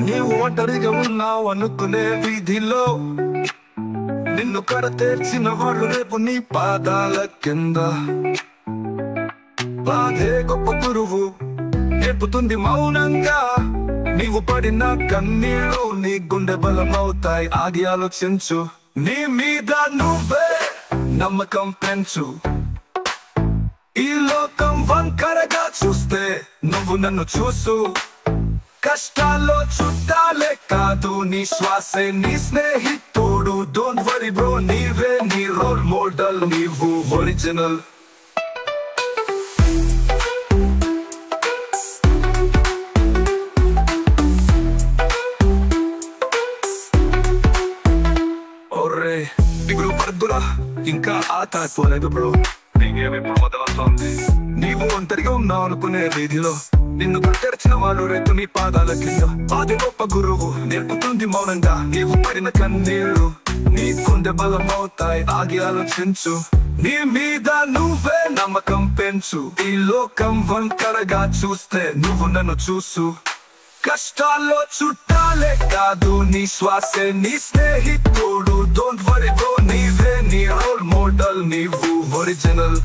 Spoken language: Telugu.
నీవు ఒంటరిగా ఉన్నావు అనుకునే వీధిలో నిన్ను కడతేర్చిన వాడు రేపు నీ పాదాల కింద. బాధే గొప్ప గురువు నేర్పుతుంది మౌనంగా. నీవు పడిన కన్నీళ్ళు నీ గుండె బలమవుతాయి. ఆగి ఆలోచించు, నీ మీద నువ్వే నమ్మకం పెంచు. ఈ లోకం వంకరగా చూస్తే నువ్వు నన్ను చూసు. కష్టాల్లో చుట్టాలే కాదు నీ శ్వాసే నీ స్నేహితుడు. డోంట్ వరీ బ్రో, నీవే నీ రోల్ మోడల్, నీవు ఒరిజినల్. దిగులు పడుతురా, ఇంకా ఆట అయిపోలేదు బ్రో. నీకేమిప్పుడు మొదలవుతోంది? నీవు ఒంటరిగా ఉన్నావు అనుకునే వీధిలో నిన్ను తెరిచిన వాడు రేపు నీ పాదాల కింద. అది గొప్ప గురువు నేర్పుతుంది మౌనంగా. నీవు పడిన కన్నీళ్ళు నీ గుండె బలమవుతాయి. ఆగి ఆలోచించు, నీ మీద నువ్వే నమ్మకం పెంచు. ఈ లోకం వంకరగా చూస్తే నువ్వు నన్ను చూసు. కష్టాల్లో చుట్టాలే కాదు నీ శ్వాసే నీ స్నేహితుడు. డోంట్ వరీ బ్రో, నీవే నీ రోల్ మోడల్, నీవు ఒరిజినల్.